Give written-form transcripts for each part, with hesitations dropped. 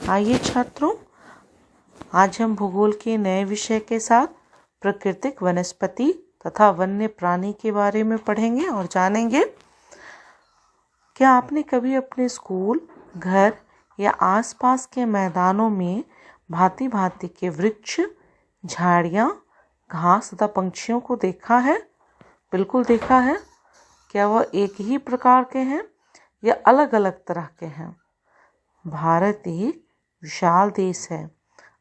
आइए छात्रों, आज हम भूगोल के नए विषय के साथ प्राकृतिक वनस्पति तथा वन्य प्राणी के बारे में पढ़ेंगे और जानेंगे। क्या आपने कभी अपने स्कूल, घर या आसपास के मैदानों में भांति भांति के वृक्ष, झाड़ियाँ, घास तथा पंछियों को देखा है? बिल्कुल देखा है। क्या वह एक ही प्रकार के हैं या अलग अलग तरह के हैं? भारत एक विशाल देश है,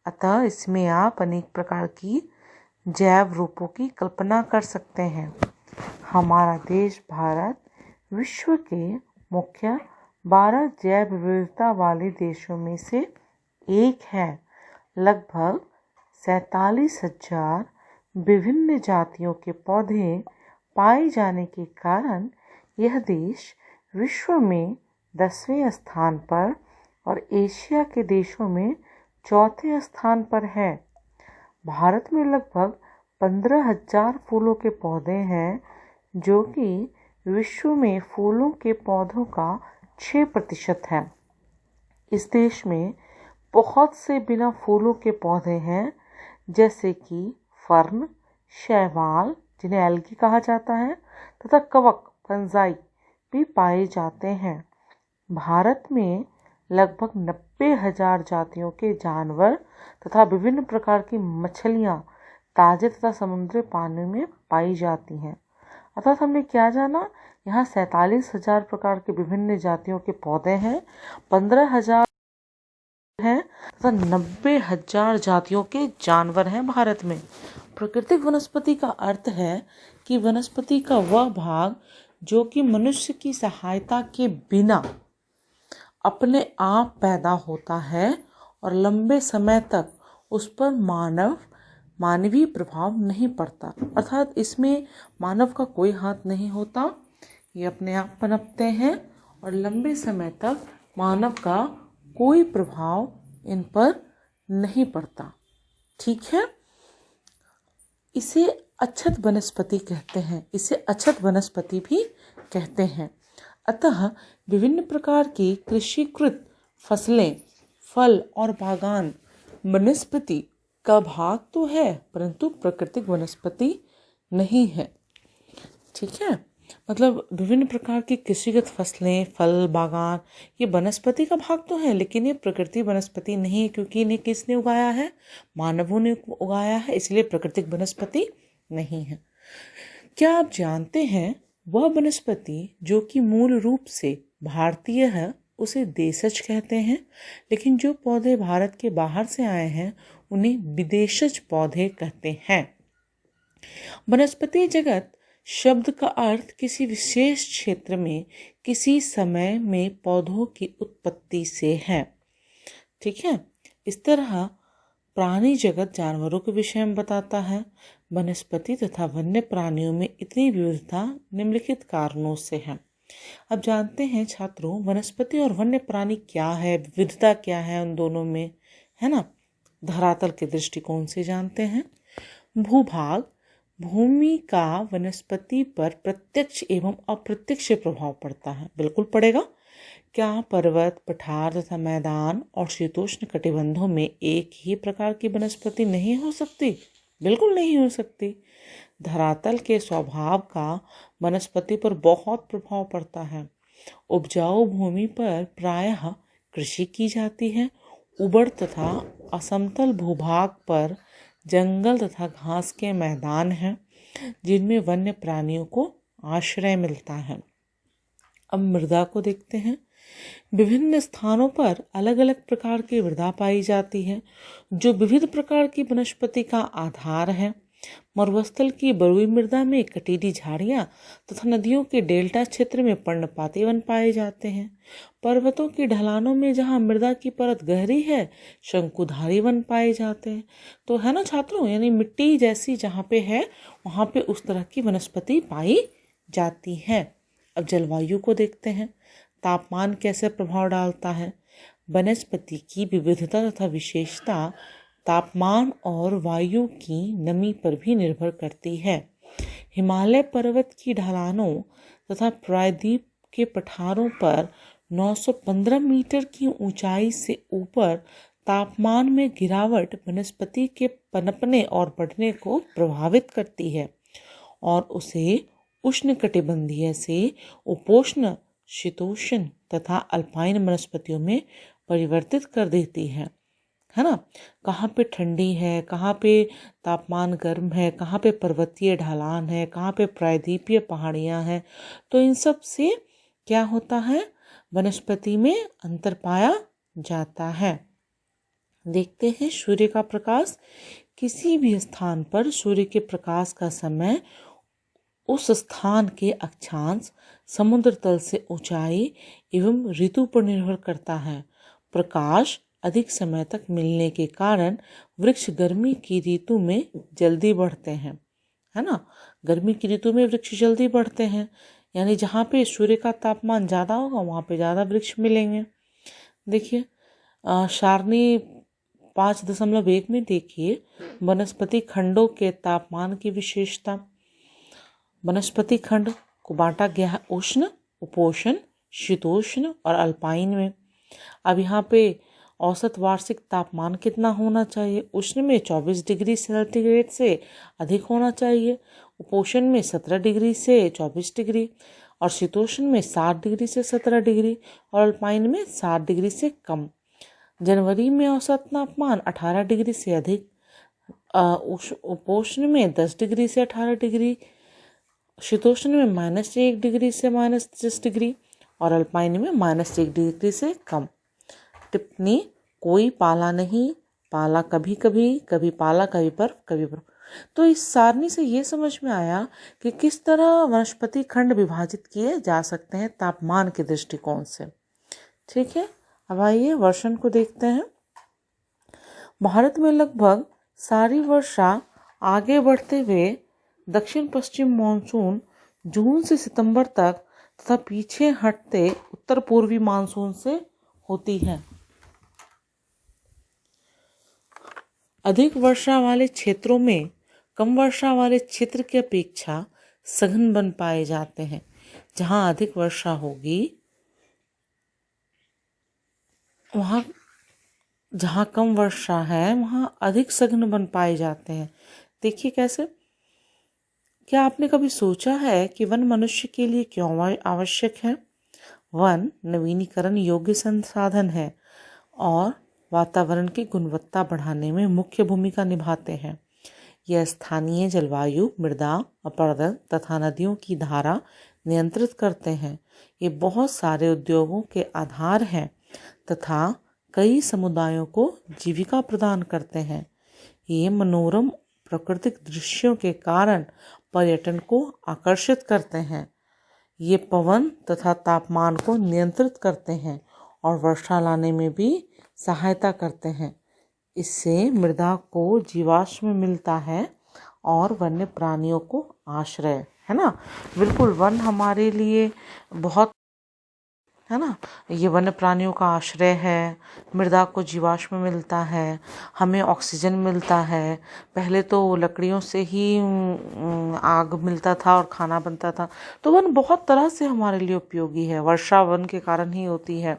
अतः इसमें आप अनेक प्रकार की जैव रूपों की कल्पना कर सकते हैं। हमारा देश भारत विश्व के मुख्य 12 जैव विविधता वाले देशों में से एक है। लगभग 47,000 विभिन्न जातियों के पौधे पाए जाने के कारण यह देश विश्व में 10वें स्थान पर और एशिया के देशों में 4थे स्थान पर है। भारत में लगभग 15,000 फूलों के पौधे हैं, जो कि विश्व में फूलों के पौधों का 6% है। इस देश में बहुत से बिना फूलों के पौधे हैं, जैसे कि फर्न, शैवाल जिन्हें एल्गी कहा जाता है, तथा कवक फंजाई भी पाए जाते हैं। भारत में लगभग 90,000 जातियों के जानवर तथा विभिन्न प्रकार की मछलियाँ ताजे तथा समुद्री पानी में पाई जाती हैं। अर्थात हमने क्या जाना, यहाँ 47,000 प्रकार के विभिन्न जातियों के पौधे हैं, 15,000 हैं तथा 90,000 जातियों के जानवर हैं भारत में। प्राकृतिक वनस्पति का अर्थ है कि वनस्पति का वह भाग जो कि मनुष्य की सहायता के बिना अपने आप पैदा होता है और लंबे समय तक उस पर मानवीय प्रभाव नहीं पड़ता। अर्थात इसमें मानव का कोई हाथ नहीं होता, ये अपने आप पनपते हैं और लंबे समय तक मानव का कोई प्रभाव इन पर नहीं पड़ता। ठीक है, इसे अक्षत वनस्पति कहते हैं, इसे अक्षत वनस्पति भी कहते हैं। अतः विभिन्न प्रकार की कृषिकृत फसलें, फल और बागान वनस्पति का भाग तो है, परंतु प्राकृतिक वनस्पति नहीं है। ठीक है, मतलब विभिन्न प्रकार की कृषिगत फसलें, फल, बागान ये वनस्पति का भाग तो है, लेकिन ये प्रकृति वनस्पति नहीं है, क्योंकि इन्हें किसने उगाया है? मानवों ने उगाया है, इसलिए प्राकृतिक वनस्पति नहीं है। क्या आप जानते हैं, वह वनस्पति जो कि मूल रूप से भारतीय है उसे देशज कहते हैं, लेकिन जो पौधे भारत के बाहर से आए हैं उन्हें विदेशज पौधे कहते हैं। वनस्पति जगत शब्द का अर्थ किसी विशेष क्षेत्र में किसी समय में पौधों की उत्पत्ति से है। ठीक है, इस तरह प्राणी जगत जानवरों के विषय में बताता है। वनस्पति तथा वन्य प्राणियों में इतनी विविधता निम्नलिखित कारणों से है। अब जानते हैं छात्रों, वनस्पति और वन्य प्राणी क्या है, विविधता क्या है उन दोनों में, है ना। धरातल के दृष्टिकोण से जानते हैं। भूभाग, भूमि का वनस्पति पर प्रत्यक्ष एवं अप्रत्यक्ष प्रभाव पड़ता है। बिल्कुल पड़ेगा। क्या पर्वत, पठार तथा मैदान और शीतोष्ण कटिबंधों में एक ही प्रकार की वनस्पति नहीं हो सकती? बिल्कुल नहीं हो सकती। धरातल के स्वभाव का वनस्पति पर बहुत प्रभाव पड़ता है। उपजाऊ भूमि पर प्रायः कृषि की जाती है। उबड़ तथा असमतल भूभाग पर जंगल तथा घास के मैदान हैं, जिनमें वन्य प्राणियों को आश्रय मिलता है। अब मृदा को देखते हैं। विभिन्न स्थानों पर अलग अलग प्रकार की मृदा पाई जाती है, जो विविध प्रकार की वनस्पति का आधार है। मरुस्थल की बलुई मृदा में कटीली झाड़ियाँ तथा नदियों के डेल्टा क्षेत्र में पर्णपाती वन पाए जाते हैं। पर्वतों की ढलानों में जहाँ मृदा की परत गहरी है, शंकुधारी वन पाए जाते हैं। तो है ना छात्रों, यानी मिट्टी जैसी जहाँ पे है वहाँ पे उस तरह की वनस्पति पाई जाती है। अब जलवायु को देखते हैं। तापमान कैसे प्रभाव डालता है? वनस्पति की विविधता तथा विशेषता तापमान और वायु की नमी पर भी निर्भर करती है। हिमालय पर्वत की ढलानों तथा प्रायद्वीप के पठारों पर 915 मीटर की ऊंचाई से ऊपर तापमान में गिरावट वनस्पति के पनपने और बढ़ने को प्रभावित करती है और उसे उष्णकटिबंधीय से उपोष्ण, शीतोष्ण तथा अल्पाइन वनस्पतियों में परिवर्तित कर देती है ना। कहाँ पे ठंडी है, कहाँ पे तापमान गर्म है, कहाँ पे पर्वतीय ढलान है, कहाँ पे प्रायद्वीपीय पहाड़ियाँ हैं, तो इन सब से क्या होता है, वनस्पति में अंतर पाया जाता है। देखते हैं सूर्य का प्रकाश। किसी भी स्थान पर सूर्य के प्रकाश का समय उस स्थान के अक्षांश, समुद्र तल से ऊंचाई एवं ऋतु पर निर्भर करता है। प्रकाश अधिक समय तक मिलने के कारण वृक्ष गर्मी की ऋतु में जल्दी बढ़ते हैं, है ना। गर्मी की ऋतु में वृक्ष जल्दी बढ़ते हैं, यानी जहाँ पे सूर्य का तापमान ज़्यादा होगा वहाँ पे ज़्यादा वृक्ष मिलेंगे। देखिए सारणी 5.1 में देखिए वनस्पति खंडों के तापमान की विशेषता। वनस्पति खंड को बांटा गया है उष्ण, उपोष्ण, शीतोष्ण और अल्पाइन में। अब यहाँ पे औसत वार्षिक तापमान कितना होना चाहिए? उष्ण में 24 डिग्री सेंटीग्रेड से अधिक होना चाहिए, उपोष्ण में 17 डिग्री से 24 डिग्री और शीतोष्ण में 7 डिग्री से 17 डिग्री और अल्पाइन में 7 डिग्री से कम। जनवरी में औसत तापमान 18 डिग्री से अधिक, उपोष्ण में 10 डिग्री से 18 डिग्री, शीतोष्ण में -1 डिग्री से -10 डिग्री और अल्पाइन में -1 डिग्री से कम। टिप्पणी: कोई पाला नहीं, पाला कभी कभी, कभी पाला कभी बर्फ कभी बर्फ। तो इस सारणी से ये समझ में आया कि किस तरह वनस्पति खंड विभाजित किए जा सकते हैं तापमान के दृष्टिकोण से। ठीक है, अब आइए वर्षण को देखते हैं। भारत में लगभग सारी वर्षा आगे बढ़ते हुए दक्षिण पश्चिम मानसून जून से सितंबर तक तथा पीछे हटते उत्तर पूर्वी मानसून से होती है। अधिक वर्षा वाले क्षेत्रों में कम वर्षा वाले क्षेत्र की अपेक्षा सघन वन पाए जाते हैं। जहाँ अधिक वर्षा होगी वहाँ, जहाँ कम वर्षा है वहाँ अधिक सघन वन पाए जाते हैं। देखिए कैसे। क्या आपने कभी सोचा है कि वन मनुष्य के लिए क्यों आवश्यक है? वन नवीनीकरण योग्य संसाधन है और वातावरण की गुणवत्ता बढ़ाने में मुख्य भूमिका निभाते हैं। यह स्थानीय जलवायु, मृदा अपरदन तथा नदियों की धारा नियंत्रित करते हैं। ये बहुत सारे उद्योगों के आधार हैं तथा कई समुदायों को जीविका प्रदान करते हैं। ये मनोरम प्राकृतिक दृश्यों के कारण पर्यटन को आकर्षित करते हैं। ये पवन तथा तापमान को नियंत्रित करते हैं और वर्षा लाने में भी सहायता करते हैं। इससे मृदा को जीवाश्म मिलता है और वन्य प्राणियों को आश्रय, है ना। बिल्कुल, वन हमारे लिए बहुत, है ना, ये वन्य प्राणियों का आश्रय है। मृदा को जीवाश्म मिलता है, हमें ऑक्सीजन मिलता है। पहले तो लकड़ियों से ही आग मिलता था और खाना बनता था। तो वन बहुत तरह से हमारे लिए उपयोगी है। वर्षा वन के कारण ही होती है।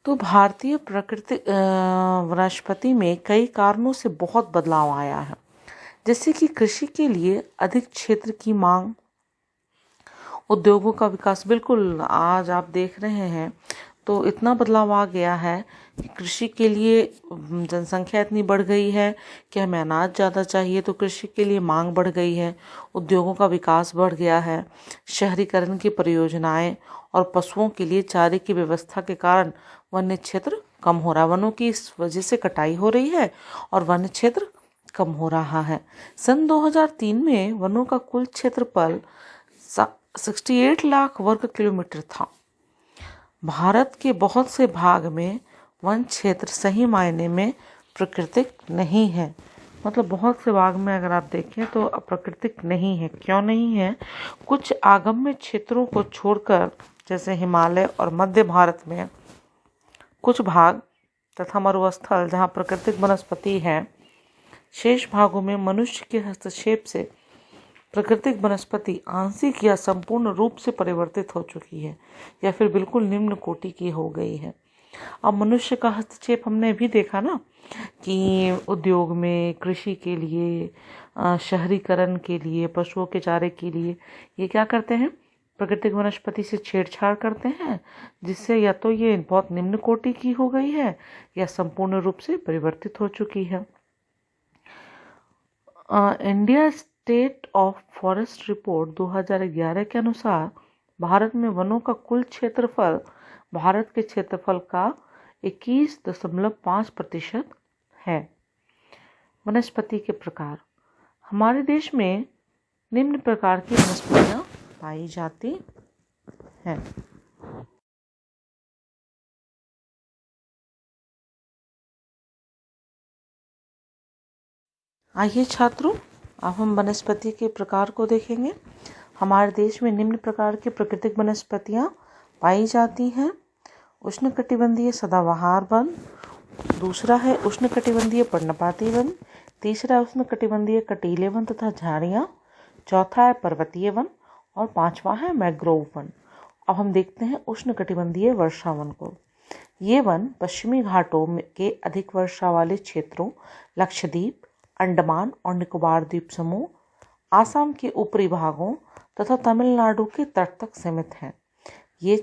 तो भारतीय प्रकृति वनस्पति में कई कारणों से बहुत बदलाव आया है, जैसे कि कृषि के लिए अधिक क्षेत्र की मांग, उद्योगों का विकास। बिल्कुल, आज आप देख रहे हैं तो इतना बदलाव आ गया है कि कृषि के लिए जनसंख्या इतनी बढ़ गई है कि हमें अनाज ज़्यादा चाहिए, तो कृषि के लिए मांग बढ़ गई है। उद्योगों का विकास बढ़ गया है। शहरीकरण की परियोजनाएं और पशुओं के लिए चारे की व्यवस्था के कारण वन्य क्षेत्र कम हो रहा है। वनों की इस वजह से कटाई हो रही है और वन्य क्षेत्र कम हो रहा है। सन 2003 में वनों का कुल क्षेत्रफल 68 लाख वर्ग किलोमीटर था। भारत के बहुत से भाग में वन क्षेत्र सही मायने में प्राकृतिक नहीं है। मतलब बहुत से भाग में अगर आप देखें तो प्राकृतिक नहीं है। क्यों नहीं है? कुछ आगम्य क्षेत्रों को छोड़कर, जैसे हिमालय और मध्य भारत में कुछ भाग तथा मरुस्थल जहाँ प्राकृतिक वनस्पति है, शेष भागों में मनुष्य के हस्तक्षेप से प्राकृतिक वनस्पति आंशिक या संपूर्ण रूप से परिवर्तित हो चुकी है या फिर बिल्कुल निम्न कोटि की हो गई है। अब मनुष्य का हस्तक्षेप हमने भी देखा ना कि उद्योग में, कृषि के लिए, शहरीकरण के लिए, पशुओं के चारे के लिए ये क्या करते हैं, प्राकृतिक वनस्पति से छेड़छाड़ करते हैं, जिससे या तो ये बहुत निम्न कोटि की हो गई है या संपूर्ण रूप से परिवर्तित हो चुकी है। India state of forest report 2011 के अनुसार भारत में वनों का कुल क्षेत्रफल भारत के क्षेत्रफल का 21.5% है। वनस्पति के प्रकार, हमारे देश में निम्न प्रकार की वनस्पतियां पाई जाती हैं। आइए छात्रों, अब हम वनस्पति के प्रकार को देखेंगे। हमारे देश में निम्न प्रकार की प्राकृतिक वनस्पतियां पाई जाती हैं। उष्णकटिबंधीय सदाबहार वन, दूसरा है उष्णकटिबंधीय पर्णपाती वन, तीसरा है उष्णकटिबंधीय कटीले वन तथा झाड़ियाँ, चौथा है पर्वतीय वन और पांचवा है मैंग्रोव वन। अब हम देखते हैं उष्णकटिबंधीय वर्षा वन को। ये वन पश्चिमी घाटों के अधिक वर्षा वाले क्षेत्रों, लक्षद्वीप, अंडमान और निकोबार द्वीप समूह, आसाम के ऊपरी भागों तथा तमिलनाडु के तट तक सीमित हैं। ये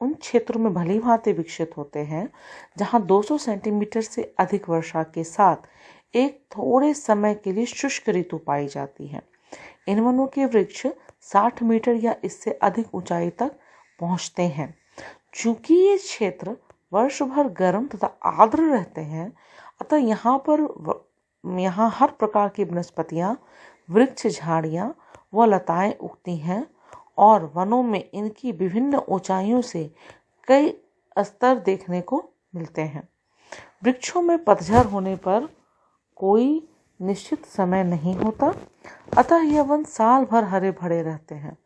उन क्षेत्रों में भली भांति विकसित होते हैं जहां 200 सेंटीमीटर से अधिक वर्षा के साथ एक थोड़े समय के लिए शुष्क ऋतु पाई जाती है। इन वनों के वृक्ष 60 मीटर या इससे अधिक ऊंचाई तक पहुंचते हैं। चूंकि ये क्षेत्र वर्ष भर गर्म तथा आर्द्र रहते हैं, अतः यहाँ हर प्रकार की वनस्पतियाँ, वृक्ष, झाड़ियाँ व लताएं उगती हैं और वनों में इनकी विभिन्न ऊंचाइयों से कई स्तर देखने को मिलते हैं। वृक्षों में पतझड़ होने पर कोई निश्चित समय नहीं होता, अतः यह वन साल भर हरे भरे रहते हैं।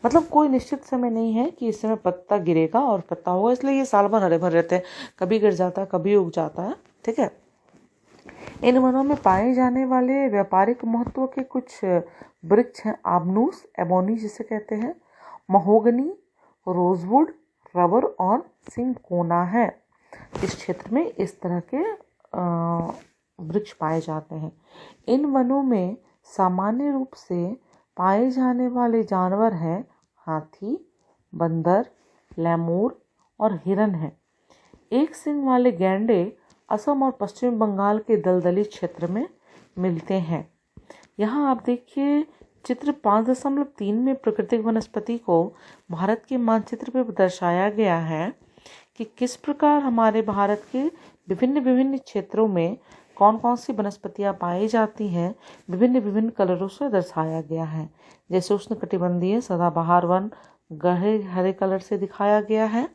मतलब कोई निश्चित समय नहीं है कि इस समय पत्ता गिरेगा और पत्ता होगा, इसलिए ये साल भर हरे भरे रहते हैं। कभी गिर जाता है, कभी उग जाता है। ठीक है। इन वनों में पाए जाने वाले व्यापारिक महत्व के कुछ वृक्ष हैं। आबनूस, एबोनी जिसे कहते हैं, महोगनी, रोजवुड, रबर और सिंकोना है। इस क्षेत्र में इस तरह के वृक्ष पाए जाते हैं। इन वनों में सामान्य रूप से पाए जाने वाले जानवर हैं हाथी, बंदर, लैमूर और हिरन हैं। एक सींग वाले गैंडे असम और पश्चिम बंगाल के दलदली क्षेत्र में मिलते हैं। यहाँ आप देखिए चित्र 5.3 में प्राकृतिक वनस्पति को भारत के मानचित्र पर दर्शाया गया है कि किस प्रकार हमारे भारत के विभिन्न क्षेत्रों में कौन कौन सी वनस्पतियाँ पाई जाती हैं, विभिन्न कलरों से दर्शाया गया है। जैसे उष्णकटिबंधीय सदाबहार वन गहरे हरे कलर से दिखाया गया है,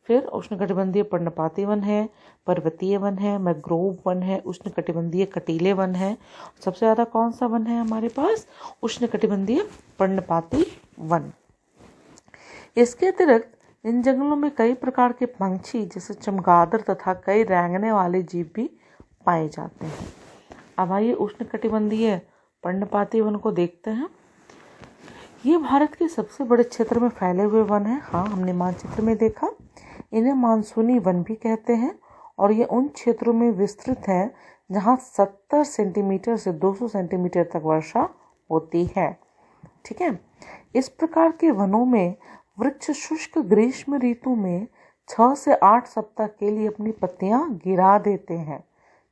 फिर उष्णकटिबंधीय पर्णपाती वन है, पर्वतीय वन है, मैंग्रोव वन है, उष्णकटिबंधीय कटीले वन है। सबसे ज़्यादा कौन सा वन है हमारे पास? उष्णकटिबंधीय पर्णपाती वन। इसके अतिरिक्त इन जंगलों में कई प्रकार के पंछी जैसे चमगादड़ तथा कई रेंगने वाले जीव भी पाए जाते हैं। अब आइए उष्णकटिबंधीय पर्णपाती वन को देखते हैं। ये भारत के सबसे बड़े क्षेत्र में फैले हुए वन हैं। हाँ, हमने मानचित्र में देखा। इन्हें मानसूनी वन भी कहते हैं और ये उन क्षेत्रों में विस्तृत है जहाँ 70 सेंटीमीटर से 200 सेंटीमीटर तक वर्षा होती है। ठीक है। इस प्रकार के वनों में वृक्ष शुष्क ग्रीष्म ऋतु में 6 से 8 सप्ताह के लिए अपनी पत्तियां गिरा देते हैं।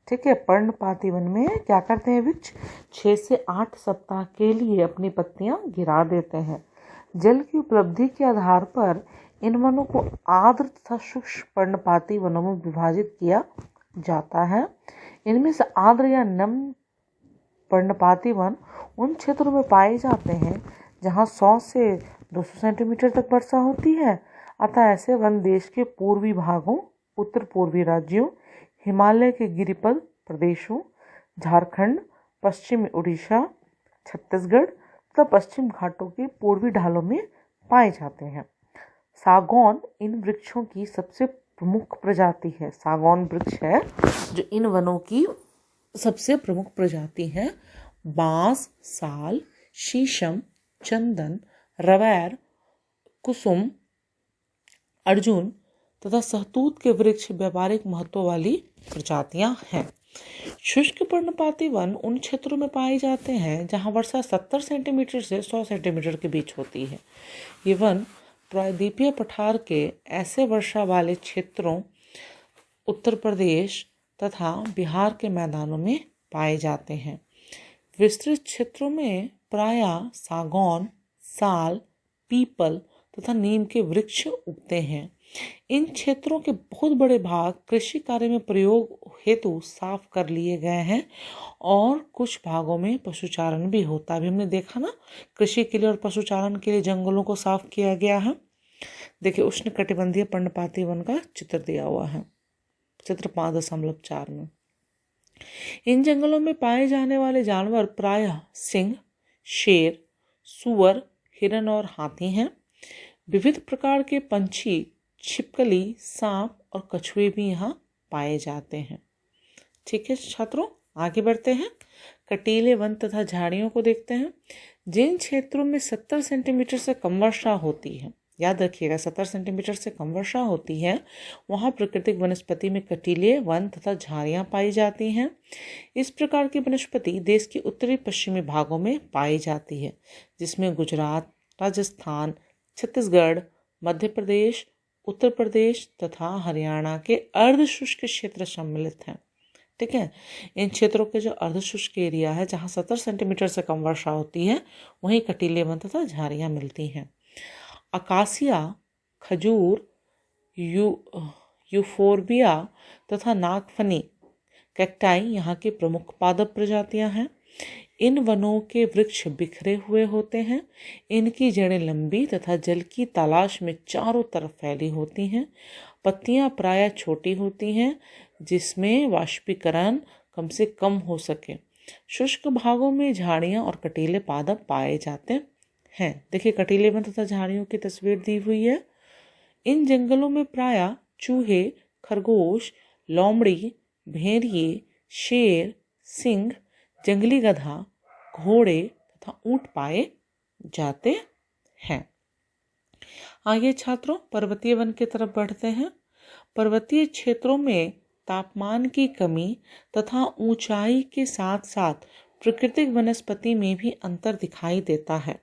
ठीक है। पर्णपाती वन में क्या करते हैं वृक्ष? 6 से 8 सप्ताह के लिए अपनी पत्तियां गिरा देते हैं। जल की उपलब्धि के आधार पर इन वनों को आर्द्र तथा शुष्क पर्णपाती वनों में विभाजित किया जाता है। इनमें से आर्द्र या नम पर्णपाती वन उन क्षेत्रों में पाए जाते हैं जहां 100 से 200 सेंटीमीटर तक वर्षा होती है। अतः ऐसे वन देश के पूर्वी भागों, उत्तर पूर्वी राज्यों, हिमालय के गिरिपद प्रदेशों, झारखंड, पश्चिमी उड़ीसा, छत्तीसगढ़ तथा पश्चिम घाटों के पूर्वी ढालों में पाए जाते हैं। सागौन इन वृक्षों की सबसे प्रमुख प्रजाति है। सागौन वृक्ष है जो इन वनों की सबसे प्रमुख प्रजाति है बांस, साल, शीशम, चंदन, रवैर, कुसुम, अर्जुन तथा सहतूत के वृक्ष व्यापारिक महत्व वाली प्रजातियां हैं। शुष्क पर्णपाती वन उन क्षेत्रों में पाए जाते हैं जहां वर्षा 70 सेंटीमीटर से 100 सेंटीमीटर के बीच होती है। ये वन प्रायद्वीपीय पठार के ऐसे वर्षा वाले क्षेत्रों उत्तर प्रदेश तथा बिहार के मैदानों में पाए जाते हैं। विस्तृत क्षेत्रों में प्रायः सागौन, साल, पीपल तथा नीम के वृक्ष उगते हैं। इन क्षेत्रों के बहुत बड़े भाग कृषि कार्य में प्रयोग हेतु साफ कर लिए गए हैं और कुछ भागों में पशुचारण भी होता है। अभी हमने देखा ना, कृषि के लिए और पशुचारण के लिए जंगलों को साफ किया गया है। देखिए, उष्णकटिबंधीय पर्णपाती वन का चित्र दिया हुआ है, चित्र 5.4 में। इन जंगलों में पाए जाने वाले जानवर प्रायः सिंह, शेर, सूअर, हिरण और हाथी हैं। विविध प्रकार के पंछी, छिपकली, सांप और कछुए भी यहाँ पाए जाते हैं। ठीक है छात्रों, आगे बढ़ते हैं। कटीले वन तथा झाड़ियों को देखते हैं। जिन क्षेत्रों में 70 सेंटीमीटर से कम वर्षा होती है, याद रखिएगा 70 सेंटीमीटर से कम वर्षा होती है, वहाँ प्राकृतिक वनस्पति में कटीले वन तथा झाड़ियाँ पाई जाती हैं। इस प्रकार की वनस्पति देश के उत्तरी पश्चिमी भागों में पाई जाती है, जिसमें गुजरात, राजस्थान, छत्तीसगढ़, मध्य प्रदेश, उत्तर प्रदेश तथा हरियाणा के अर्धशुष्क क्षेत्र सम्मिलित हैं। ठीक है, इन क्षेत्रों के जो अर्धशुष्क एरिया है, जहाँ 70 सेंटीमीटर से कम वर्षा होती है, वहीं कटीले वन तथा झाड़ियाँ मिलती हैं। अकासिया, खजूर, यूफोर्बिया तथा नागफनी कैक्टाई यहाँ की प्रमुख पादप प्रजातियाँ हैं। इन वनों के वृक्ष बिखरे हुए होते हैं। इनकी जड़ें लंबी तथा जल की तलाश में चारों तरफ फैली होती हैं। पत्तियां प्रायः छोटी होती हैं, जिसमें वाष्पीकरण कम से कम हो सके। शुष्क भागों में झाड़ियां और कटीले पादप पाए जाते हैं। देखिए, कटीले वन तथा झाड़ियों की तस्वीर दी हुई है। इन जंगलों में प्रायः चूहे, खरगोश, लोमड़ी, भेड़िए, शेर, सिंह, जंगली गधा, घोड़े तथा ऊंट पाए जाते हैं। आगे छात्रों, पर्वतीय वन की तरफ बढ़ते हैं। पर्वतीय क्षेत्रों में तापमान की कमी तथा ऊंचाई के साथ साथ प्राकृतिक वनस्पति में भी अंतर दिखाई देता है।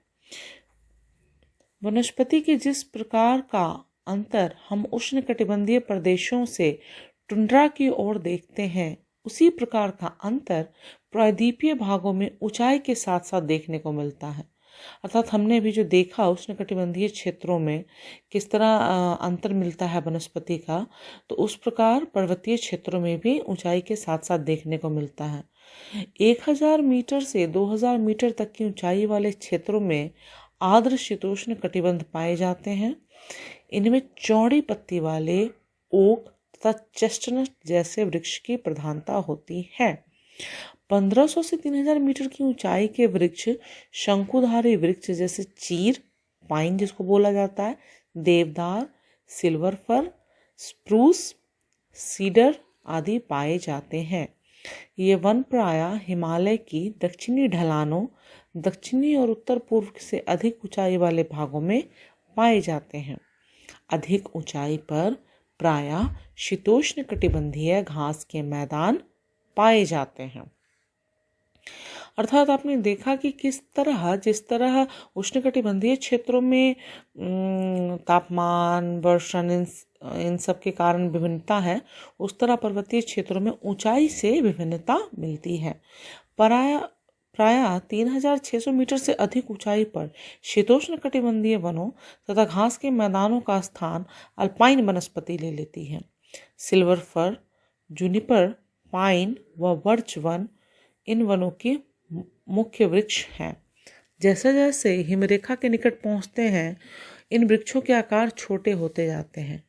वनस्पति के जिस प्रकार का अंतर हम उष्णकटिबंधीय प्रदेशों से टुंड्रा की ओर देखते हैं, उसी प्रकार का अंतर प्रायद्वीपीय भागों में ऊंचाई के साथ साथ देखने को मिलता है। अर्थात हमने भी जो देखा उष्णकटिबंधीय क्षेत्रों में किस तरह अंतर मिलता है वनस्पति का, तो उस प्रकार पर्वतीय क्षेत्रों में भी ऊंचाई के साथ साथ देखने को मिलता है। 1000 मीटर से 2000 मीटर तक की ऊंचाई वाले क्षेत्रों में आर्द्र शीतोष्ण कटिबंध पाए जाते हैं। इनमें चौड़ी पत्ती वाले ओक तथा चेस्टनट जैसे वृक्ष की प्रधानता होती है। 1500 से 3000 मीटर की ऊंचाई के वृक्ष शंकुधारी वृक्ष जैसे चीर, पाइन जिसको बोला जाता है, देवदार, सिल्वर फर, स्प्रूस, सीडर आदि पाए जाते हैं। ये वन प्रायः हिमालय की दक्षिणी ढलानों, दक्षिणी और उत्तर पूर्व से अधिक ऊंचाई वाले भागों में पाए जाते हैं। अधिक ऊंचाई पर प्रायः शीतोष्ण कटिबंधीय घास के मैदान पाए जाते हैं। अर्थात आपने देखा कि किस तरह, जिस तरह उष्णकटिबंधीय क्षेत्रों में तापमान, वर्षण इन सब के कारण विभिन्नता है, उस तरह पर्वतीय क्षेत्रों में ऊंचाई से विभिन्नता मिलती है। प्रायः 3600 मीटर से अधिक ऊंचाई पर शीतोष्ण कटिबंधीय वनों तथा घास के मैदानों का स्थान अल्पाइन वनस्पति ले लेती है। सिल्वर फर, जूनिपर, पाइन व बर्च वन इन वनों के मुख्य वृक्ष हैं। जैसे जैसे हिमरेखा के निकट पहुंचते हैं, इन वृक्षों के आकार छोटे होते जाते हैं।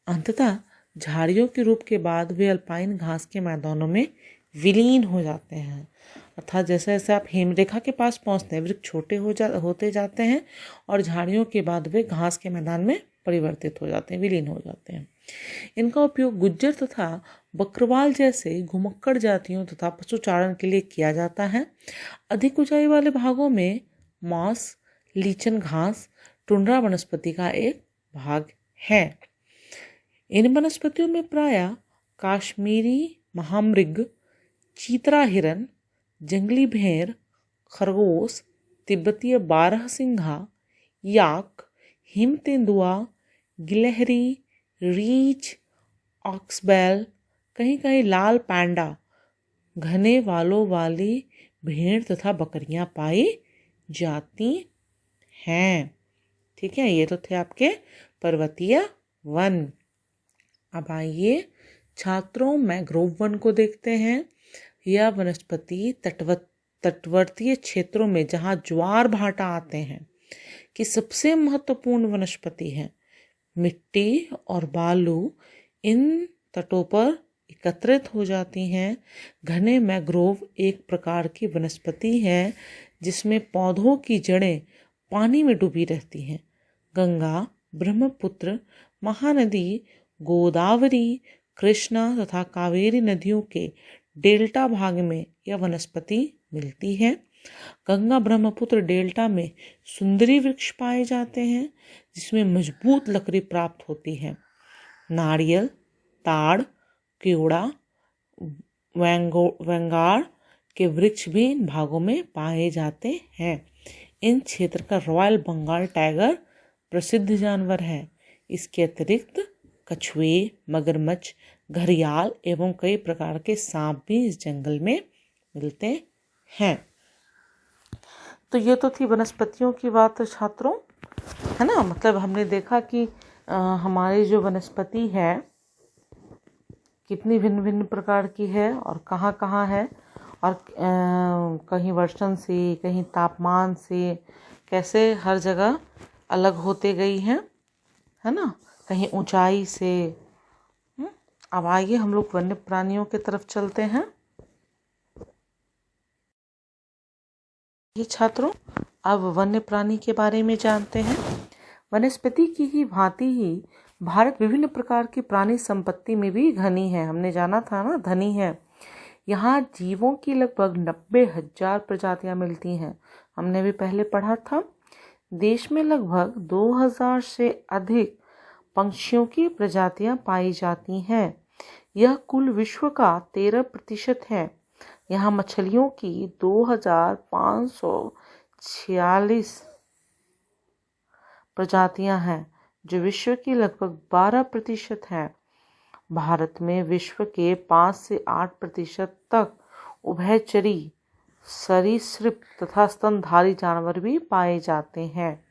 अंततः झाड़ियों के रूप के बाद वे अल्पाइन घास के मैदानों में विलीन हो जाते हैं। अर्थात जैसे जैसे आप हिमरेखा के पास पहुंचते हैं, वृक्ष छोटे होते जाते हैं और झाड़ियों के बाद वे घास के मैदान में परिवर्तित हो जाते हैं, विलीन हो जाते हैं। इनका उपयोग गुज्जर तथा बकरवाल जैसे घुमक्कड़ जातियों तथा पशुचारण के लिए किया जाता है। अधिक ऊंचाई वाले भागों में मॉस, लीचन घास, टुंड्रा वनस्पति का एक भाग है। इन वनस्पतियों में प्रायः काश्मीरी महामृग, चीतरा हिरन, जंगली भेड़, खरगोश, तिब्बतीय बारहसिंघा, याक, हिम तेंदुआ, गिलहरी, रीछ, ऑक्सबेल, कहीं कहीं लाल पैंडा, घने बालों वाली भेड़ तथा बकरियां पाई जाती हैं। ठीक है, ये तो थे आपके पर्वतीय वन। अब आइए छात्रों मैंग्रोव वन को देखते हैं। यह वनस्पति तटवर्तीय क्षेत्रों में जहाँ ज्वार भाटा आते हैं कि सबसे महत्वपूर्ण वनस्पति है। मिट्टी और बालू इन तटों पर एकत्रित हो जाती हैं। घने मैंग्रोव एक प्रकार की वनस्पति है जिसमें पौधों की जड़ें पानी में डूबी रहती हैं। गंगा, ब्रह्मपुत्र, महानदी, गोदावरी, कृष्णा तथा कावेरी नदियों के डेल्टा भाग में यह वनस्पति मिलती है। गंगा ब्रह्मपुत्र डेल्टा में सुंदरी वृक्ष पाए जाते हैं जिसमें मजबूत लकड़ी प्राप्त होती है। नारियल, ताड़, केवड़ा, वैंगाड़ के वृक्ष भी इन भागों में पाए जाते हैं। इन क्षेत्र का रॉयल बंगाल टाइगर प्रसिद्ध जानवर है। इसके अतिरिक्त कछुए, मगरमच्छ, घड़ियाल एवं कई प्रकार के सांप भी इस जंगल में मिलते हैं। तो ये तो थी वनस्पतियों की बात छात्रों, है ना। मतलब हमने देखा कि हमारी जो वनस्पति है कितनी भिन्न भिन्न प्रकार की है और कहाँ कहाँ है, और कहीं वर्षण से, कहीं तापमान से कैसे हर जगह अलग होते गई हैं, है ना, कहीं ऊंचाई से। अब आइए हम लोग वन्य प्राणियों की तरफ चलते हैं। ये छात्रों अब वन्य प्राणी के बारे में जानते हैं। वनस्पति की ही भांति ही भारत विभिन्न प्रकार की प्राणी संपत्ति में भी घनी है। हमने जाना था ना, धनी है। यहाँ जीवों की लगभग 90,000 प्रजातियां मिलती हैं। हमने भी पहले पढ़ा था। देश में लगभग 2000 से अधिक पंछियों की प्रजातियां पाई जाती हैं। यह कुल विश्व का 13% है। यहाँ मछलियों की 2546 प्रजातियां हैं जो विश्व की लगभग 12% है। भारत में विश्व के 5 से 8% तक उभयचरी सरीसृप तथा स्तनधारी जानवर भी पाए जाते हैं।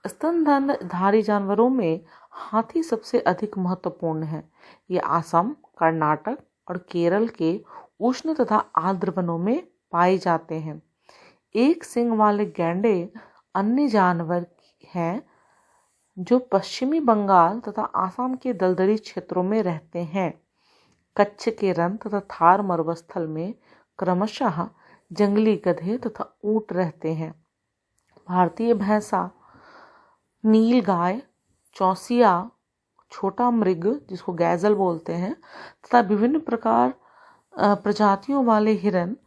स्तनधारी जानवरों में हाथी सबसे अधिक महत्वपूर्ण है। ये असम, कर्नाटक और केरल के उष्ण तथा आर्द्र वनों में पाए जाते हैं। एक सींग वाले गैंडे अन्य जानवर हैं जो पश्चिमी बंगाल तथा आसाम के दलदली क्षेत्रों में रहते हैं। कच्छ के रण तथा थार मरुस्थल में क्रमशः जंगली गधे तथा ऊंट रहते हैं। भारतीय भैंसा, नील गाय, चौसिया, छोटा मृग जिसको गैजल बोलते हैं तथा विभिन्न प्रकार प्रजातियों वाले हिरन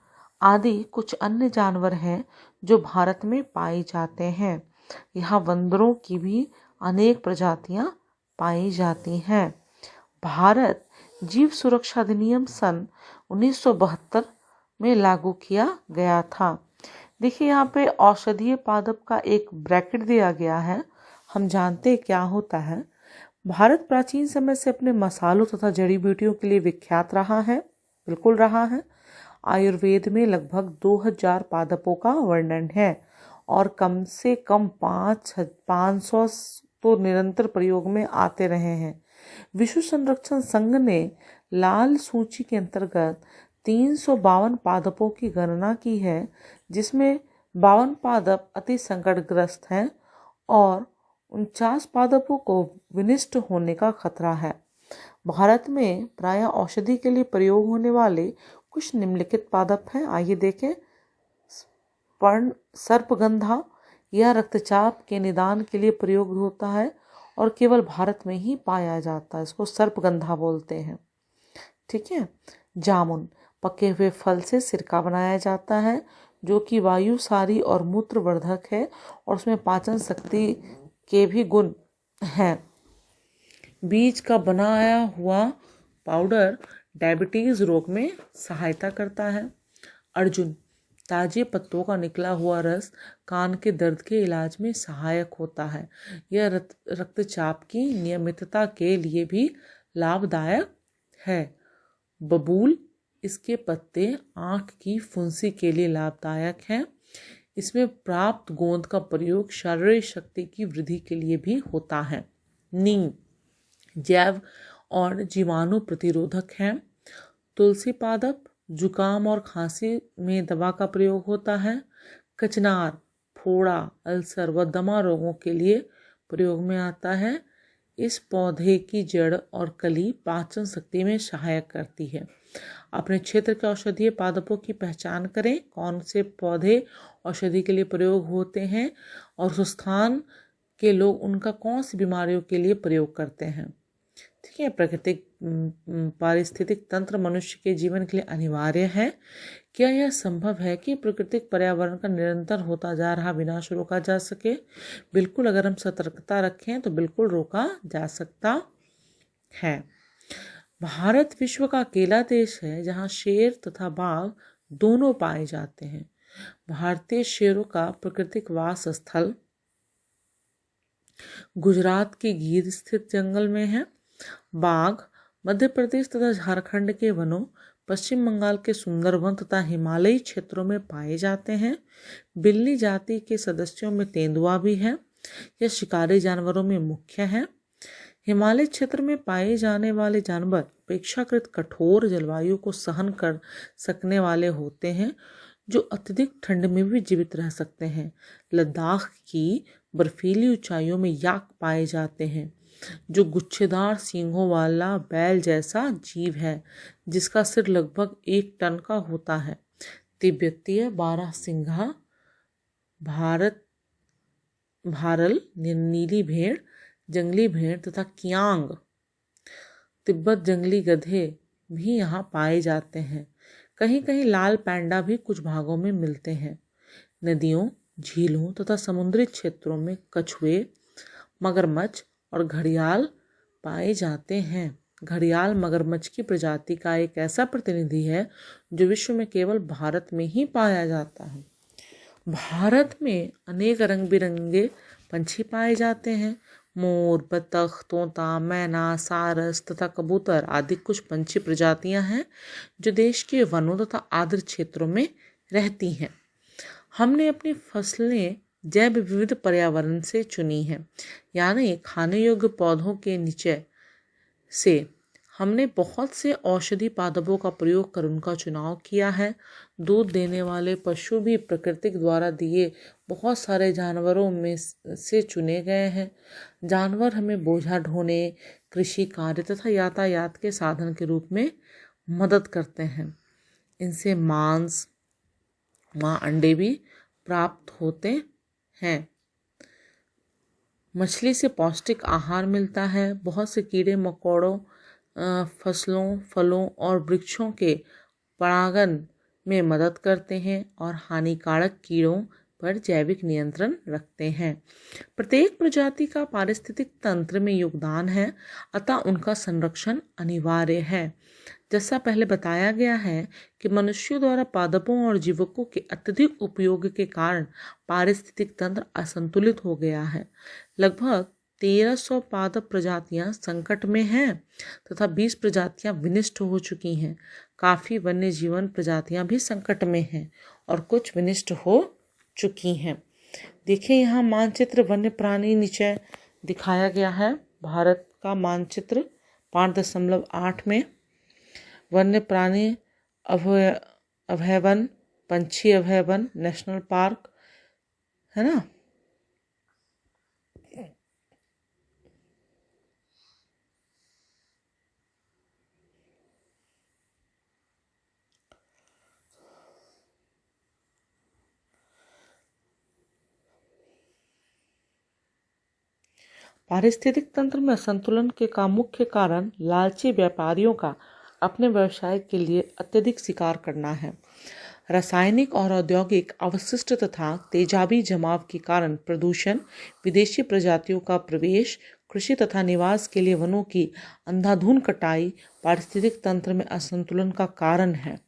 आदि कुछ अन्य जानवर हैं जो भारत में पाए जाते हैं। यहाँ बंदरों की भी अनेक प्रजातियां पाई जाती हैं। भारत जीव सुरक्षा अधिनियम सन 1972 में लागू किया गया था। देखिए यहाँ पे औषधीय पादप का एक ब्रैकेट दिया गया है। हम जानते क्या होता है। भारत प्राचीन समय से अपने मसालों तथा जड़ी बूटियों के लिए विख्यात रहा है, बिल्कुल रहा है। आयुर्वेद में लगभग 2000 पादपों का वर्णन है और कम से कम 500 तो निरंतर प्रयोग में आते रहे हैं। विश्व संरक्षण संघ ने लाल सूची के अंतर्गत 352 पादपों की गणना की है, जिसमें 52 पादप अति संकटग्रस्त हैं और 49 पादपों को विनिष्ट होने का खतरा है। भारत में प्रायः औषधि के लिए प्रयोग होने वाले कुछ निम्नलिखित पादप हैं। आइए देखें। सर्पगंधा, यह रक्तचाप के निदान के लिए प्रयोग होता है और केवल भारत में ही पाया जाता है। इसको सर्पगंधा बोलते हैं। ठीक है। जामुन, पके हुए फल से सिरका बनाया जाता है जो कि वायु सारी और मूत्रवर्धक है और उसमें पाचन शक्ति के भी गुण हैं। बीज का बनाया हुआ पाउडर डायबिटीज रोग में सहायता करता है। अर्जुन, ताजे पत्तों का निकला हुआ रस कान के दर्द के इलाज में सहायक होता है। यह रक्तचाप की नियमितता के लिए भी लाभदायक है। बबूल, इसके पत्ते आँख की फुंसी के लिए लाभदायक हैं। इसमें प्राप्त गोंद का प्रयोग शारीरिक शक्ति की वृद्धि के लिए भी होता है। नीम, जैव और जीवाणु प्रतिरोधक है। तुलसी पादप, जुकाम और खांसी में दवा का प्रयोग होता है। कचनार, फोड़ा, अल्सर व दमा रोगों के लिए प्रयोग में आता है। इस पौधे की जड़ और कली पाचन शक्ति में सहायक करती है। अपने क्षेत्र के औषधीय पादपों की पहचान करें, कौन से पौधे औषधि के लिए प्रयोग होते हैं और उस स्थान के लोग उनका कौन सी बीमारियों के लिए प्रयोग करते हैं। ठीक है। प्राकृतिक पारिस्थितिक तंत्र मनुष्य के जीवन के लिए अनिवार्य है। क्या यह संभव है कि प्राकृतिक पर्यावरण का निरंतर होता जा रहा विनाश रोका जा सके? बिल्कुल, अगर हम सतर्कता रखें तो बिल्कुल रोका जा सकता है। भारत विश्व का अकेला देश है जहाँ शेर तथा बाघ दोनों पाए जाते हैं। भारतीय शेरों का प्राकृतिक वास स्थल गुजरात के गीर स्थित जंगल में है। बाघ मध्य प्रदेश तथा झारखंड के वनों, पश्चिम बंगाल के सुंदरवन तथा हिमालयी क्षेत्रों में पाए जाते हैं। बिल्ली जाति के सदस्यों में तेंदुआ भी है। यह शिकारी जानवरों में मुख्य है। हिमालय क्षेत्र में पाए जाने वाले जानवर अपेक्षाकृत कठोर जलवायु को सहन कर सकने वाले होते हैं, जो अत्यधिक ठंड में भी जीवित रह सकते हैं। लद्दाख की बर्फीली ऊंचाइयों में याक पाए जाते हैं, जो गुच्छेदार सींगों वाला बैल जैसा जीव है जिसका सिर लगभग 1 टन का होता है। तिब्बतीय बारहसिंघा, भारल, नीली भेड़, जंगली भेड़ तथा कियांग तिब्बत जंगली गधे भी यहाँ पाए जाते हैं। कहीं कहीं लाल पैंडा भी कुछ भागों में मिलते हैं। नदियों, झीलों तथा समुद्री क्षेत्रों में कछुए, मगरमच्छ और घड़ियाल पाए जाते हैं। घड़ियाल मगरमच्छ की प्रजाति का एक ऐसा प्रतिनिधि है जो विश्व में केवल भारत में ही पाया जाता है। भारत में अनेक रंग बिरंगे पंछी पाए जाते हैं। मोर, बतख, तोता, मैना, सारस तथा कबूतर आदि कुछ पंछी प्रजातियां हैं जो देश के वनों तथा आर्द्र क्षेत्रों में रहती हैं। हमने अपनी फसलें जैव विविध पर्यावरण से चुनी है, यानी खाने योग्य पौधों के नीचे से हमने बहुत से औषधि पादपों का प्रयोग कर उनका चुनाव किया है। दूध देने वाले पशु भी प्रकृति द्वारा दिए बहुत सारे जानवरों में से चुने गए हैं। जानवर हमें बोझा ढोने, कृषि कार्य तथा यातायात के साधन के रूप में मदद करते हैं। इनसे मांस, अंडे भी प्राप्त होते हैं। मछली से पौष्टिक आहार मिलता है। बहुत से कीड़े मकोड़ों, फसलों, फलों और वृक्षों के परागण में मदद करते हैं और हानिकारक कीड़ों पर जैविक नियंत्रण रखते हैं। प्रत्येक प्रजाति का पारिस्थितिक तंत्र में योगदान है, अतः उनका संरक्षण अनिवार्य है। जैसा पहले बताया गया है कि मनुष्यों द्वारा पादपों और जीवकों के अत्यधिक उपयोग के कारण पारिस्थितिक तंत्र असंतुलित हो गया है। लगभग 1300 पादप प्रजातियां संकट में हैं तथा 20 प्रजातियां विनिष्ट हो चुकी हैं। काफ़ी वन्य जीवन प्रजातियां भी संकट में हैं और कुछ विनिष्ट हो चुकी हैं। देखिए यहाँ मानचित्र वन्य प्राणी नीचे दिखाया गया है। भारत का मानचित्र 5.8 में वन्य प्राणी अभयवन, पंछी अभयवन, नेशनल पार्क है ना। पारिस्थितिक तंत्र में असंतुलन के का मुख्य कारण लालची व्यापारियों का अपने व्यवसाय के लिए अत्यधिक शिकार करना है। रासायनिक और औद्योगिक अवशिष्ट तथा तेजाबी जमाव के कारण प्रदूषण, विदेशी प्रजातियों का प्रवेश, कृषि तथा निवास के लिए वनों की अंधाधुंध कटाई पारिस्थितिक तंत्र में असंतुलन का कारण है।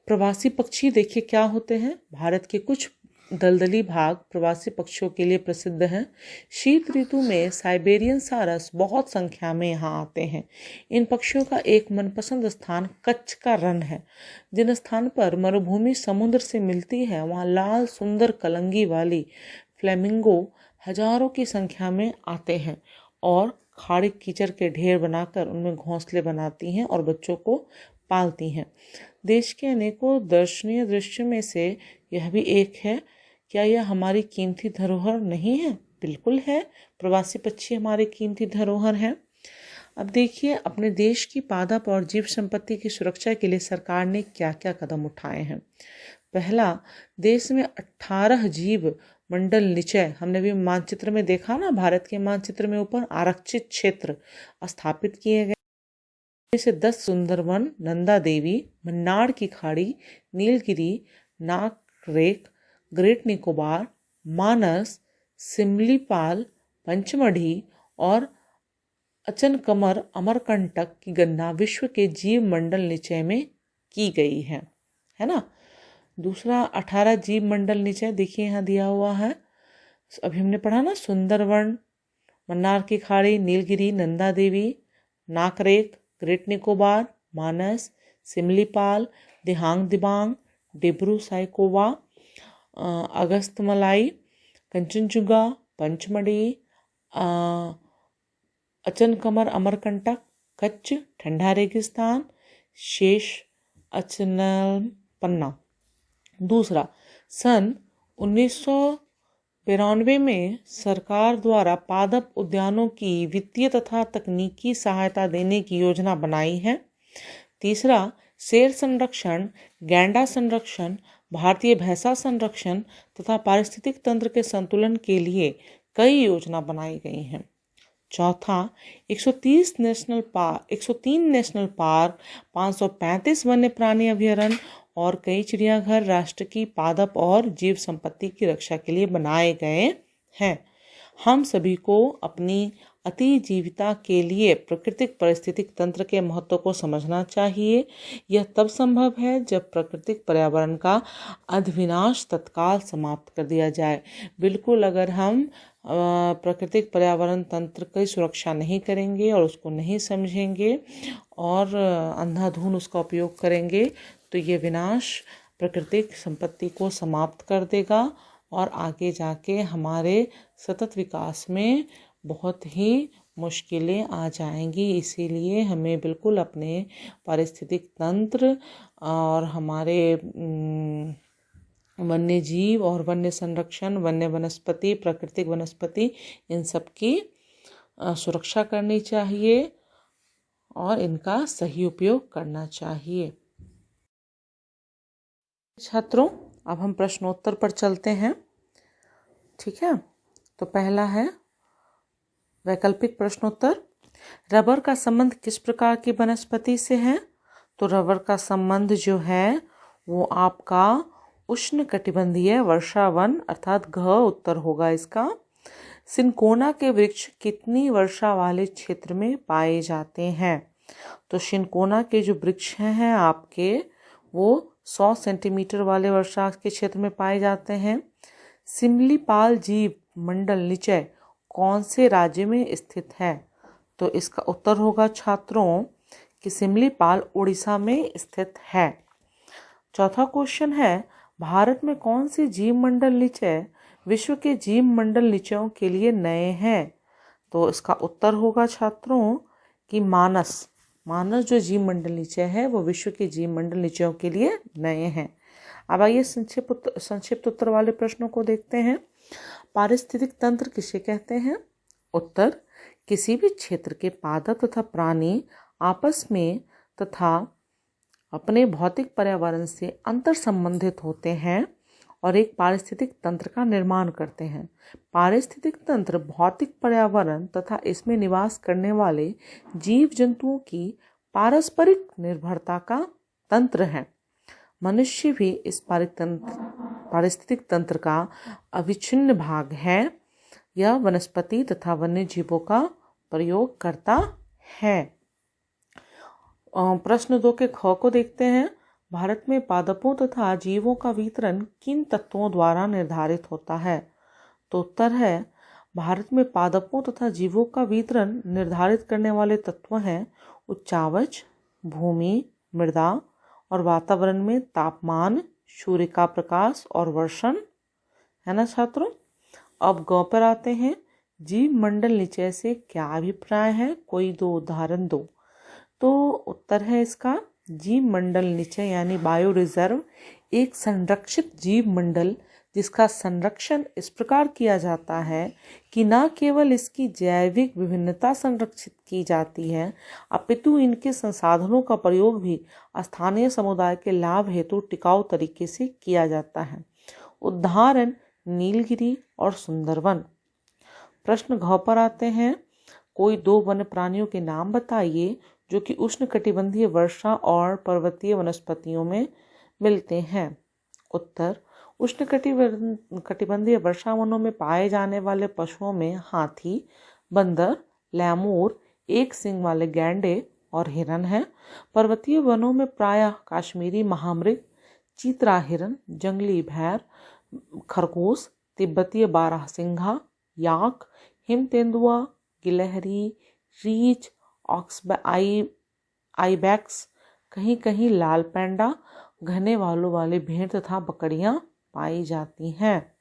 प्रवासी पक्षी देखिए क्या होते हैं। भारत के कुछ दलदली भाग प्रवासी पक्षियों के लिए प्रसिद्ध हैं। शीत ऋतु में साइबेरियन सारस बहुत संख्या में यहाँ आते हैं। इन पक्षियों का एक मनपसंद स्थान कच्छ का रण है। जिन स्थान पर मरुभूमि समुद्र से मिलती है वहाँ लाल सुंदर कलंगी वाली फ्लेमिंगो हजारों की संख्या में आते हैं और खाड़ी कीचड़ के ढेर बनाकर उनमें घोंसले बनाती हैं और बच्चों को पालती हैं। देश के अनेकों दर्शनीय दृश्य में से यह भी एक है। क्या यह हमारी कीमती धरोहर नहीं है? बिल्कुल है। प्रवासी पक्षी हमारी कीमती धरोहर हैं। अब देखिए अपने देश की पादप और जीव संपत्ति की सुरक्षा के लिए सरकार ने क्या क्या कदम उठाए हैं। पहला, देश में 18 जीव मंडल निचय, हमने भी मानचित्र में देखा ना, भारत के मानचित्र में ऊपर आरक्षित क्षेत्र स्थापित किए गए। से 10 सुंदरवन, नंदा देवी, मन्नार की खाड़ी, नीलगिरी, नाकरेक, ग्रेट निकोबार, मानस, सिमलीपाल, पंचमढ़ी और अचनकमर अमरकंटक की गणना विश्व के जीव मंडल निचय में की गई है ना। दूसरा 18 जीव मंडल निचय देखिए यहाँ दिया हुआ है। अभी हमने पढ़ा ना, सुंदरवन, मन्नार की खाड़ी, नीलगिरी, नंदा देवी, नाकरेक, ग्रेट निकोबार, मानस, सिमलीपाल, दिहांग दिबांग, डिब्रू साइकोवा, अगस्तमलाई, कंचनजुंगा, पंचमढ़ी, अचनकमर अमरकंटक, कच्छ, ठंडा रेगिस्तान, शेष अचनपन्ना। दूसरा, सन 1992 में सरकार द्वारा पादप उद्यानों की वित्तीय तथा तकनीकी सहायता देने की योजना बनाई है। तीसरा, शेर संरक्षण, गैंडा संरक्षण, भारतीय भैंसा संरक्षण तथा पारिस्थितिक तंत्र के संतुलन के लिए कई योजना बनाई गई हैं। चौथा, 103 नेशनल पार्क, 535 वन्य प्राणी अभ्यारण्य और कई चिड़ियाघर राष्ट्र की पादप और जीव संपत्ति की रक्षा के लिए बनाए गए हैं। हम सभी को अपनी अतिजीविता के लिए प्राकृतिक पारिस्थितिक तंत्र के महत्व को समझना चाहिए। यह तब संभव है जब प्राकृतिक पर्यावरण का अधिविनाश तत्काल समाप्त कर दिया जाए। बिल्कुल, अगर हम प्राकृतिक पर्यावरण तंत्र की सुरक्षा नहीं करेंगे और उसको नहीं समझेंगे और अंधाधुंध उसका उपयोग करेंगे तो ये विनाश प्राकृतिक संपत्ति को समाप्त कर देगा और आगे जाके हमारे सतत विकास में बहुत ही मुश्किलें आ जाएंगी। इसीलिए हमें बिल्कुल अपने पारिस्थितिक तंत्र और हमारे वन्य जीव और वन्य संरक्षण, वन्य वनस्पति, प्राकृतिक वनस्पति, इन सब की सुरक्षा करनी चाहिए और इनका सही उपयोग करना चाहिए। छात्रों, अब हम प्रश्नोत्तर पर चलते हैं। ठीक है, तो पहला है वैकल्पिक प्रश्नोत्तर। रबर का संबंध किस प्रकार की वनस्पति से है? तो रबर का संबंध जो है वो आपका उष्णकटिबंधीय वर्षावन अर्थात घ उत्तर होगा इसका। सिनकोना के वृक्ष कितनी वर्षा वाले क्षेत्र में पाए जाते हैं? तो सिनकोना के जो वृक्ष हैं आपके वो 100 सेंटीमीटर वाले वर्षा के क्षेत्र में पाए जाते हैं। सिमलीपाल जीव मंडल निचय कौन से राज्य में स्थित है? तो इसका उत्तर होगा छात्रों कि सिमलीपाल उड़ीसा में स्थित है। चौथा क्वेश्चन है, भारत में कौन से जीव मंडल निचय विश्व के जीव मंडल निचयों के लिए नए हैं? तो इसका उत्तर होगा छात्रों कि मानस जो जीव मंडल निचय है वो विश्व के जीव मंडल निचयों के लिए नए हैं। अब आइए संक्षिप्त उत्तर वाले प्रश्नों को देखते हैं। पारिस्थितिक तंत्र किसे कहते हैं? उत्तर, किसी भी क्षेत्र के पादप तथा प्राणी आपस में तथा अपने भौतिक पर्यावरण से अंतर संबंधित होते हैं और एक पारिस्थितिक तंत्र का निर्माण करते हैं। पारिस्थितिक तंत्र भौतिक पर्यावरण तथा इसमें निवास करने वाले जीव जंतुओं की पारस्परिक निर्भरता का तंत्र है। मनुष्य भी इस पारिस्थितिक तंत्र का अविच्छिन्न भाग है। यह वनस्पति तथा वन्य जीवों का प्रयोग करता है। प्रश्न 2 के ख को देखते हैं। भारत में पादपों तथा जीवों का वितरण किन तत्वों द्वारा निर्धारित होता है? तो उत्तर है, भारत में पादपों तथा जीवों का वितरण निर्धारित करने वाले तत्व हैं उच्चावच, भूमि, मृदा और वातावरण में तापमान, सूर्य का प्रकाश और वर्षण, है ना छात्रों। अब ग पर आते हैं। जीव मंडल निचय से क्या अभिप्राय है? कोई 2 उदाहरण दो। तो उत्तर है इसका, जीव मंडल निचय यानी बायो रिजर्व एक संरक्षित जीव मंडल जिसका संरक्षण इस प्रकार किया जाता है कि न केवल इसकी जैविक विभिन्नता संरक्षित की जाती है अपितु इनके संसाधनों का प्रयोग भी स्थानीय समुदाय के लाभ हेतु टिकाऊ तरीके से किया जाता है। उदाहरण नीलगिरी और सुंदरवन। प्रश्न घ पर आते हैं। कोई 2 वन्य प्राणियों के नाम बताइए जो कि उष्णकटिबंधीय वर्षा और पर्वतीय वनस्पतियों में मिलते हैं। उत्तर, उष्णकटिबंधीय वर्षा वनों में पाए जाने वाले पशुओं में हाथी, बंदर, लैमूर, एक सींग वाले गैंडे और हिरन हैं। पर्वतीय वनों में प्रायः काश्मीरी महामृग, चीतरा हिरन, जंगली भैर, खरगोश, तिब्बतीय बारहसिंघा, याक, हिम तेंदुआ, गिलहरी, रीछ, आइबैक्स, कहीं कहीं लाल पैंडा, घने बालों वाली भेड़ तथा बकरियां पाई जाती हैं,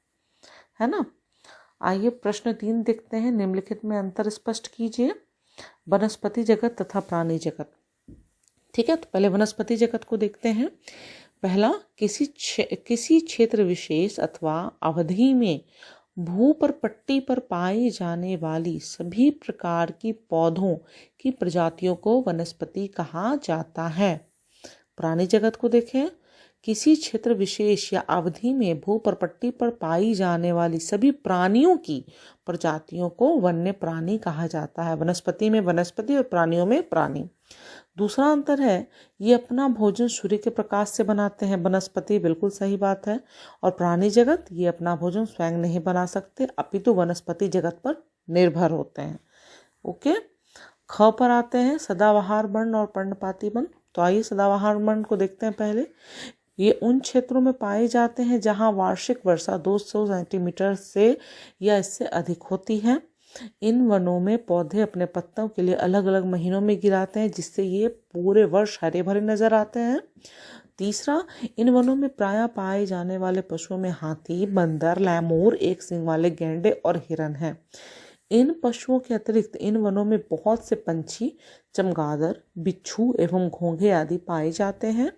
है ना। आइए प्रश्न 3 देखते हैं। निम्नलिखित में अंतर स्पष्ट कीजिए। वनस्पति जगत तथा प्राणी जगत। ठीक है, तो पहले वनस्पति जगत को देखते हैं। पहला, किसी क्षेत्र विशेष अथवा अवधि में भू पर पट्टी पर पाई जाने वाली सभी प्रकार की पौधों की प्रजातियों को वनस्पति कहा जाता है। प्राणी जगत को देखें। किसी क्षेत्र विशेष या अवधि में भू पर पट्टी पर पाई जाने वाली सभी प्राणियों की प्रजातियों को वन्य प्राणी कहा जाता है। वनस्पति में वनस्पति और प्राणियों में प्राणी। दूसरा अंतर है, ये अपना भोजन सूर्य के प्रकाश से बनाते हैं। वनस्पति, बिल्कुल सही बात है। और प्राणी जगत, ये अपना भोजन स्वयं नहीं बना सकते अपितु वनस्पति जगत पर निर्भर होते हैं। ओके। ख पर आते हैं। सदाबहार वर्ण और पर्णपाती वर्ण। तो आइए सदाबहार वर्ण को देखते हैं पहले। ये उन क्षेत्रों में पाए जाते हैं जहां वार्षिक वर्षा 200 सेंटीमीटर से या इससे अधिक होती है। इन वनों में पौधे अपने पत्तों के लिए अलग अलग महीनों में गिराते हैं जिससे ये पूरे वर्ष हरे भरे नजर आते हैं। तीसरा, इन वनों में प्रायः पाए जाने वाले पशुओं में हाथी, बंदर, लैमूर, एक सींग वाले गैंडे और हिरन हैं। इन पशुओं के अतिरिक्त इन वनों में बहुत से पंछी, चमगादड़, बिच्छू एवं घोंघे आदि पाए जाते हैं।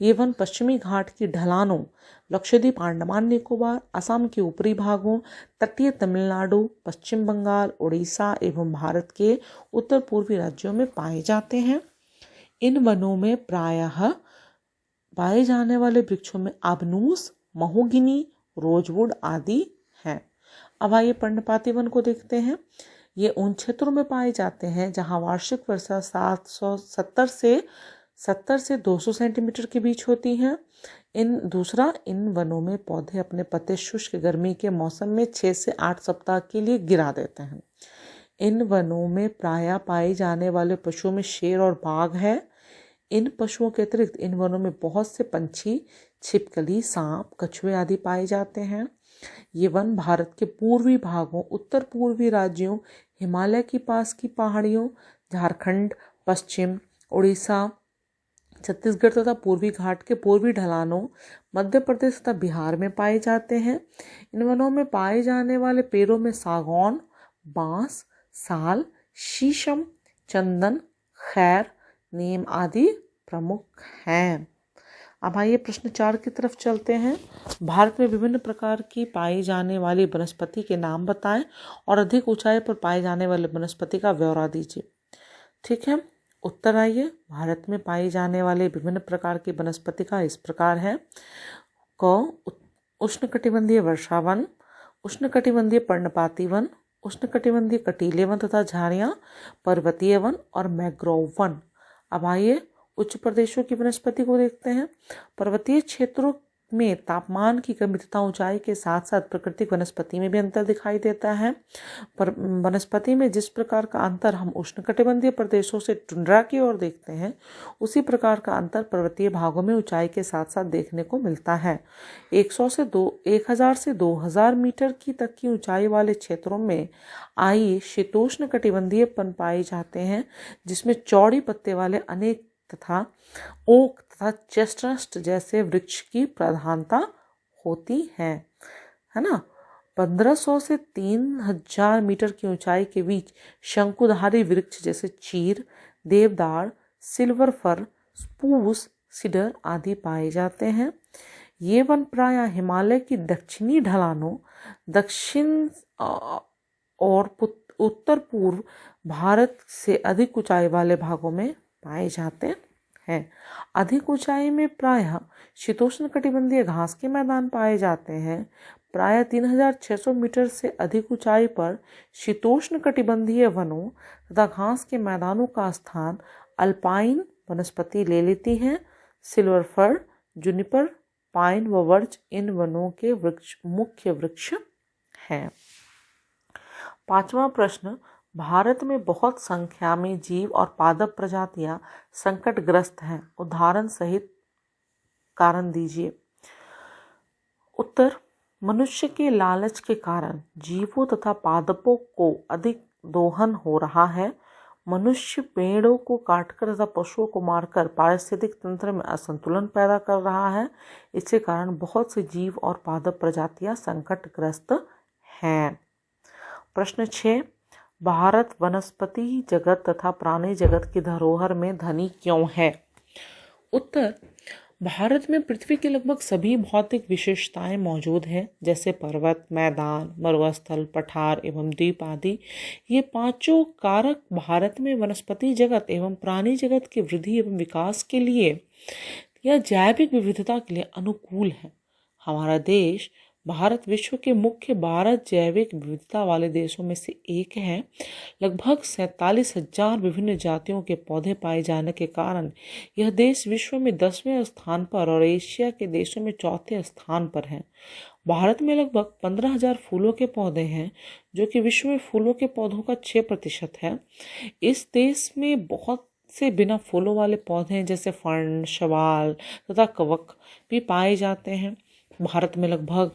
ये वन पश्चिमी घाट की ढलानों, लक्षद्वीप, अंडमान निकोबार, असम के ऊपरी भागों, तटीय तमिलनाडु, पश्चिम बंगाल, उड़ीसा एवं भारत के उत्तर पूर्वी राज्यों में पाए जाते हैं। इन वनों में प्रायः पाए जाने वाले वृक्षों में आबनूस, महोगिनी, रोजवुड आदि हैं। अब आइए पर्णपाती वन को देखते हैं। ये उन क्षेत्रों में पाए जाते हैं जहां वार्षिक वर्षा 70 से 200 सेंटीमीटर के बीच होती है। इन वनों में पौधे अपने पत्ते शुष्क गर्मी के मौसम में 6 से 8 सप्ताह के लिए गिरा देते हैं। इन वनों में प्रायः पाए जाने वाले पशुओं में शेर और बाघ है। इन पशुओं के अतिरिक्त इन वनों में बहुत से पंछी, छिपकली, सांप, कछुए आदि पाए जाते हैं। ये वन भारत के पूर्वी भागों, उत्तर पूर्वी राज्यों, हिमालय के पास की पहाड़ियों, झारखंड, पश्चिम, उड़ीसा, छत्तीसगढ़ तथा पूर्वी घाट के पूर्वी ढलानों, मध्य प्रदेश तथा बिहार में पाए जाते हैं। इन वनों में पाए जाने वाले पेड़ों में सागौन, बांस, साल, शीशम, चंदन, खैर, नीम आदि प्रमुख हैं। अब आइए प्रश्न 4 की तरफ चलते हैं। भारत में विभिन्न प्रकार की पाई जाने वाली वनस्पति के नाम बताएं और अधिक ऊंचाई पर पाए जाने वाले वनस्पति का ब्यौरा दीजिए। ठीक है, उत्तर आइए। भारत में पाई जाने वाले विभिन्न प्रकार की वनस्पति का इस प्रकार है। क, उष्णकटिबंधीय वर्षा वन, उष्णकटिबंधीय पर्णपाती वन, उष्णकटिबंधीय कटीले वन तथा झाड़ियाँ, पर्वतीय वन और मैंग्रोव वन। अब आइए उच्च प्रदेशों की वनस्पति को देखते हैं। पर्वतीय क्षेत्रों में तापमान की कमी तथा ऊंचाई के साथ साथ प्राकृतिक वनस्पति में भी अंतर दिखाई देता है। पर वनस्पति में जिस प्रकार का अंतर हम उष्णकटिबंधीय प्रदेशों से टुंड्रा की ओर देखते हैं, उसी प्रकार का अंतर पर्वतीय भागों में ऊंचाई के साथ साथ देखने को मिलता है। 1000 से 2000 मीटर की तक की ऊंचाई वाले क्षेत्रों में शीतोष्ण कटिबंधीय वन पाए जाते हैं, जिसमें चौड़ी पत्ते वाले अनेक तथा ओक तथा चेस्टनट जैसे वृक्ष की प्रधानता होती है ना। 1500 से 3000 मीटर की ऊंचाई के बीच शंकुधारी वृक्ष जैसे चीर, देवदार, सिल्वर फर, स्पूस, सीडर आदि पाए जाते हैं। ये वन प्रायः हिमालय की दक्षिणी ढलानों, दक्षिण और उत्तर पूर्व भारत से अधिक ऊंचाई वाले भागों में पाए जाते हैं। अधिक ऊंचाई में प्रायः शीतोष्ण कटिबंधीय घास के मैदान पाए जाते हैं। प्रायः 3600 मीटर से अधिक ऊंचाई पर शीतोष्ण कटिबंधीय वनों तथा घास के मैदानों का स्थान अल्पाइन वनस्पति ले लेती है। सिल्वर फर, जूनिपर, पाइन व वर्च इन वनों के मुख्य वृक्ष हैं। 5वां प्रश्न, भारत में बहुत संख्या में जीव और पादप प्रजातियां संकटग्रस्त हैं, उदाहरण सहित कारण दीजिए। उत्तर, मनुष्य के लालच के कारण जीवों तथा पादपों को अधिक दोहन हो रहा है। मनुष्य पेड़ों को काटकर तथा पशुओं को मारकर पारिस्थितिक तंत्र में असंतुलन पैदा कर रहा है। इसके कारण बहुत से जीव और पादप प्रजातियां संकटग्रस्त हैं। प्रश्न 6, भारत वनस्पति जगत तथा प्राणी जगत की धरोहर में धनी क्यों है? उत्तर, भारत में पृथ्वी की लगभग सभी भौतिक विशेषताएं मौजूद हैं, जैसे पर्वत, मैदान, मरुस्थल, पठार एवं द्वीप आदि। ये पांचों कारक भारत में वनस्पति जगत एवं प्राणी जगत की वृद्धि एवं विकास के लिए या जैविक विविधता के लिए अनुकूल है। हमारा देश भारत विश्व के मुख्य 12 जैविक विविधता वाले देशों में से एक है। लगभग 47,000 विभिन्न जातियों के पौधे पाए जाने के कारण यह देश विश्व में 10वें स्थान पर और एशिया के देशों में 4थे स्थान पर है। भारत में लगभग 15,000 फूलों के पौधे हैं, जो कि विश्व में फूलों के पौधों का 6% है। इस देश में बहुत से बिना फूलों वाले पौधे जैसे फर्ण, शवाल तथा कवक भी पाए जाते हैं। भारत में लगभग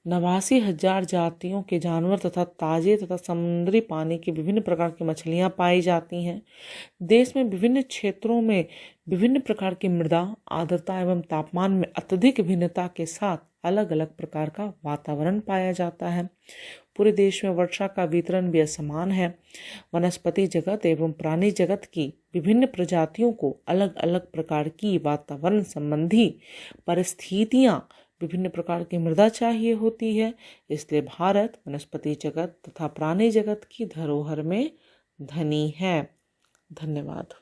89,000 जातियों के जानवर तथा ताजे तथा समुद्री पानी की विभिन्न प्रकार की मछलियां पाई जाती हैं। देश में विभिन्न क्षेत्रों में विभिन्न प्रकार की मृदा, आर्द्रता एवं तापमान में अत्यधिक भिन्नता के साथ अलग अलग प्रकार का वातावरण पाया जाता है। पूरे देश में वर्षा का वितरण भी असमान है। वनस्पति जगत एवं प्राणी जगत की विभिन्न प्रजातियों को अलग अलग प्रकार की वातावरण संबंधी परिस्थितियां, विभिन्न प्रकार की मृदा चाहिए होती है। इसलिए भारत वनस्पति जगत तथा प्राणी जगत की धरोहर में धनी है। धन्यवाद।